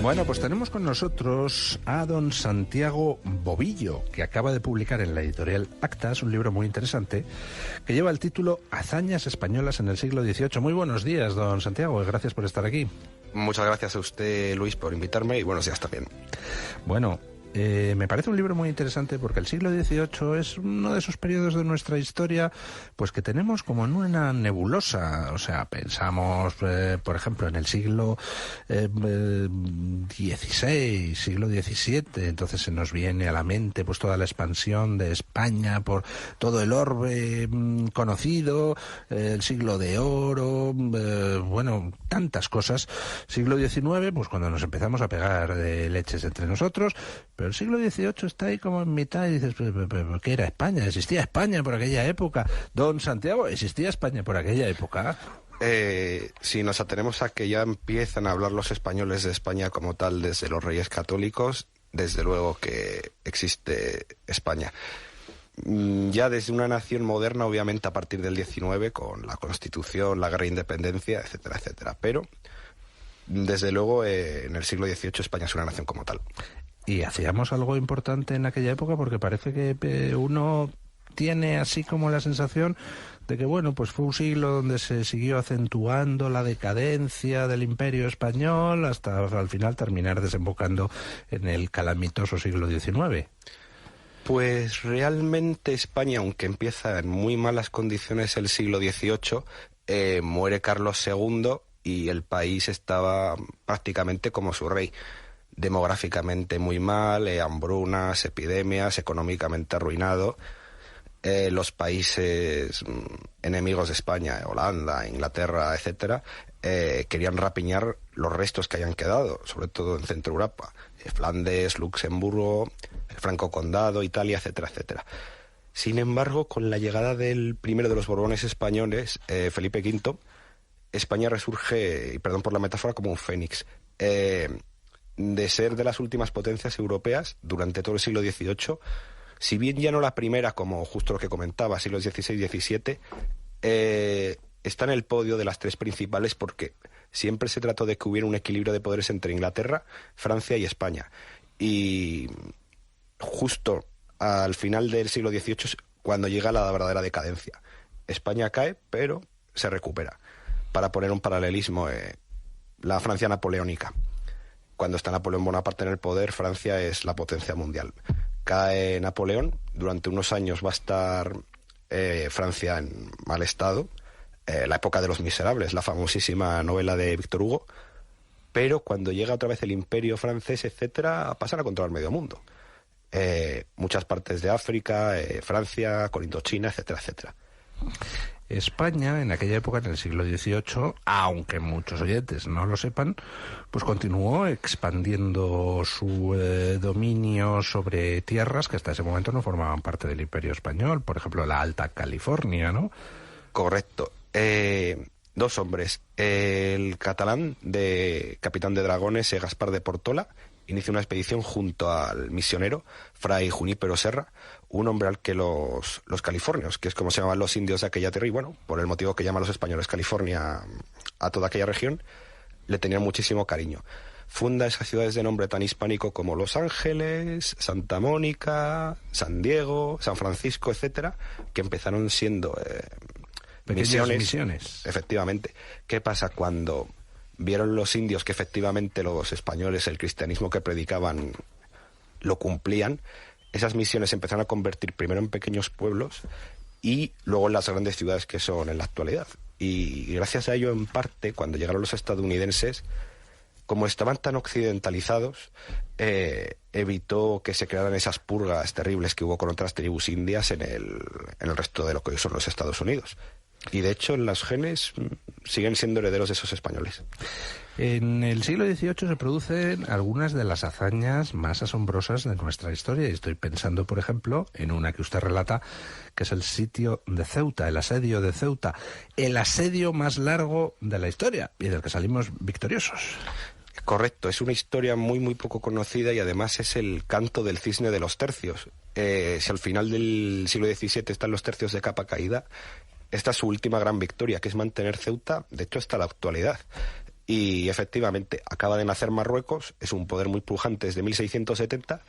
Bueno, pues tenemos con nosotros a don Santiago Bobillo, que acaba de publicar en la editorial Actas un libro muy interesante que lleva el título Hazañas españolas en el siglo XVIII. Muy buenos días, don Santiago, gracias por estar aquí. Muchas gracias a usted, Luis, por invitarme y buenos días también. Bueno, me parece un libro muy interesante porque el siglo XVIII es uno de esos periodos de nuestra historia pues que tenemos como en una nebulosa. O sea, pensamos, por ejemplo, en el siglo XVI, siglo XVII, entonces se nos viene a la mente pues toda la expansión de España por todo el orbe conocido, el siglo de oro, bueno, tantas cosas. Siglo XIX, pues cuando nos empezamos a pegar de leches entre nosotros. Pero el siglo XVIII está ahí como en mitad y dices, ¿pero qué era España? ¿Existía España por aquella época? Don Santiago, ¿existía España por aquella época? Si nos atenemos a que ya empiezan a hablar los españoles de España como tal desde los Reyes Católicos, desde luego que existe España. Ya desde una nación moderna, obviamente a partir del XIX, con la Constitución, la Guerra de Independencia, etcétera, etcétera. Pero, desde luego, en el siglo XVIII España es una nación como tal. Y hacíamos algo importante en aquella época porque parece que uno tiene así como la sensación de que, bueno, pues fue un siglo donde se siguió acentuando la decadencia del Imperio Español hasta al final terminar desembocando en el calamitoso siglo XIX. Pues realmente España, aunque empieza en muy malas condiciones el siglo XVIII, muere Carlos II y el país estaba prácticamente como su rey. Demográficamente muy mal, hambrunas, epidemias, económicamente arruinado. Los países enemigos de España, Holanda, Inglaterra, etcétera, querían rapiñar los restos que hayan quedado, sobre todo en Centro Europa, Flandes, Luxemburgo, el Franco Condado, Italia, etcétera, etcétera. Sin embargo, con la llegada del primero de los Borbones españoles, Felipe V, España resurge, y perdón por la metáfora, como un fénix. De ser de las últimas potencias europeas durante todo el siglo XVIII, si bien ya no la primera, como justo lo que comentaba, siglos XVI y XVII, está en el podio de las tres principales porque siempre se trató de que hubiera un equilibrio de poderes entre Inglaterra, Francia y España. Y justo al final del siglo XVIII es cuando llega la verdadera decadencia. España cae, pero se recupera. Para poner un paralelismo, la Francia napoleónica. Cuando está Napoleón Bonaparte en el poder, Francia es la potencia mundial. Cae Napoleón, durante unos años va a estar Francia en mal estado, la época de los miserables, la famosísima novela de Víctor Hugo, pero cuando llega otra vez el imperio francés, etcétera, pasan a controlar medio mundo. Muchas partes de África, Francia, con Indochina, etcétera, etcétera. España, en aquella época, en el siglo XVIII, aunque muchos oyentes no lo sepan, pues continuó expandiendo su dominio sobre tierras que hasta ese momento no formaban parte del Imperio Español, por ejemplo, la Alta California, ¿no? Correcto. Dos hombres. El catalán, capitán de dragones, Gaspar de Portola, inicia una expedición junto al misionero Fray Junípero Serra, un hombre al que los californios, que es como se llamaban los indios de aquella tierra, y bueno, por el motivo que llaman los españoles California a toda aquella región, le tenían muchísimo cariño. Funda esas ciudades de nombre tan hispánico como Los Ángeles, Santa Mónica, San Diego, San Francisco, etcétera, que empezaron siendo misiones. Efectivamente. ¿Qué pasa cuando vieron los indios que efectivamente los españoles, el cristianismo que predicaban, lo cumplían? Esas misiones se empezaron a convertir primero en pequeños pueblos y luego en las grandes ciudades que son en la actualidad. Y gracias a ello, en parte, cuando llegaron los estadounidenses, como estaban tan occidentalizados, evitó que se crearan esas purgas terribles que hubo con otras tribus indias en el resto de lo que hoy son los Estados Unidos. Y de hecho, los genes siguen siendo herederos de esos españoles. En el siglo XVIII se producen algunas de las hazañas más asombrosas de nuestra historia. Y estoy pensando, por ejemplo, en una que usted relata, que es el sitio de Ceuta, el asedio de Ceuta. El asedio más largo de la historia y del que salimos victoriosos. Correcto, es una historia muy muy poco conocida y además es el canto del cisne de los tercios. Si al final del siglo XVII están los tercios de capa caída, esta es su última gran victoria, que es mantener Ceuta, de hecho hasta la actualidad. Y efectivamente, acaba de nacer Marruecos, es un poder muy pujante desde 1670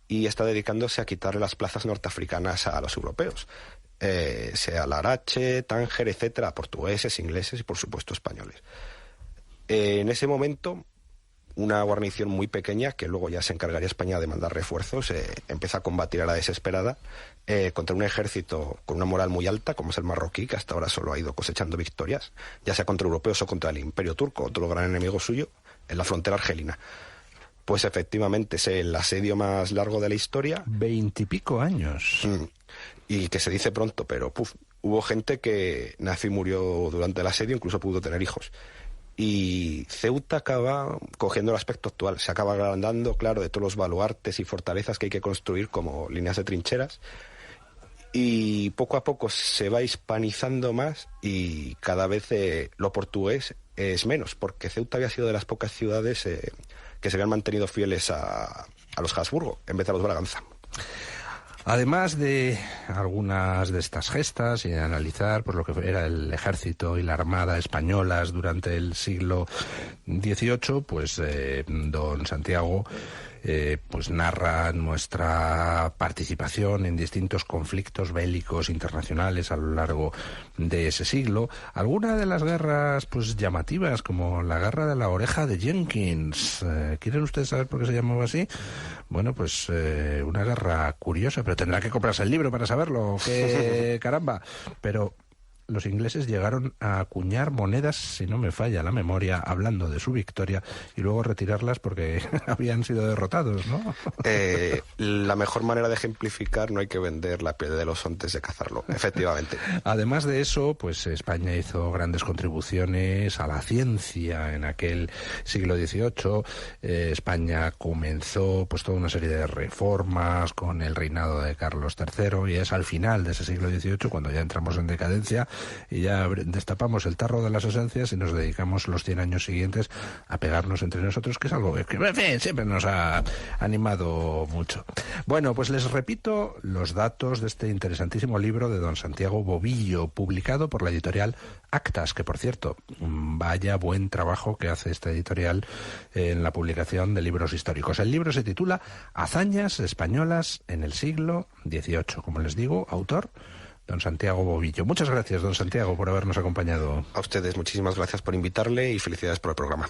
y está dedicándose a quitarle las plazas norteafricanas a los europeos, sea Larache, Tánger, etcétera, portugueses, ingleses y por supuesto españoles. En ese momento, una guarnición muy pequeña, que luego ya se encargaría España de mandar refuerzos, empieza a combatir a la desesperada contra un ejército con una moral muy alta, como es el marroquí, que hasta ahora solo ha ido cosechando victorias, ya sea contra europeos o contra el Imperio Turco, otro gran enemigo suyo, en la frontera argelina. Pues efectivamente es el asedio más largo de la historia. 20 y pico años. Y que se dice pronto, pero hubo gente que nació y murió durante el asedio, incluso pudo tener hijos. Y Ceuta acaba cogiendo el aspecto actual, se acaba agrandando, claro, de todos los baluartes y fortalezas que hay que construir como líneas de trincheras, y poco a poco se va hispanizando más y cada vez lo portugués es menos, porque Ceuta había sido de las pocas ciudades que se habían mantenido fieles a los Habsburgo, en vez de a los Braganza. Además de algunas de estas gestas y de analizar pues lo que era el ejército y la armada españolas durante el siglo XVIII, pues don Santiago pues narra nuestra participación en distintos conflictos bélicos internacionales a lo largo de ese siglo. Algunas de las guerras pues llamativas, como la guerra de la oreja de Jenkins. ¿Quieren ustedes saber por qué se llamaba así? Bueno, pues una guerra curiosa, pero tendrá que comprarse el libro para saberlo. ¡Qué caramba! Pero los ingleses llegaron a acuñar monedas, si no me falla la memoria, hablando de su victoria, y luego retirarlas porque habían sido derrotados, ¿no? La mejor manera de ejemplificar: no hay que vender la piel del oso antes de cazarlo, efectivamente. Además de eso, pues España hizo grandes contribuciones a la ciencia en aquel siglo XVIII. España comenzó pues toda una serie de reformas con el reinado de Carlos III, y es al final de ese siglo XVIII cuando ya entramos en decadencia y ya destapamos el tarro de las esencias y nos dedicamos los 100 años siguientes a pegarnos entre nosotros, que es algo que en fin, siempre nos ha animado mucho. Bueno, pues les repito los datos de este interesantísimo libro de don Santiago Bobillo, publicado por la editorial Actas, que por cierto, vaya buen trabajo que hace esta editorial en la publicación de libros históricos. El libro se titula Hazañas españolas en el siglo XVIII. Como les digo, autor don Santiago Bobillo. Muchas gracias, don Santiago, por habernos acompañado. A ustedes, muchísimas gracias por invitarle y felicidades por el programa.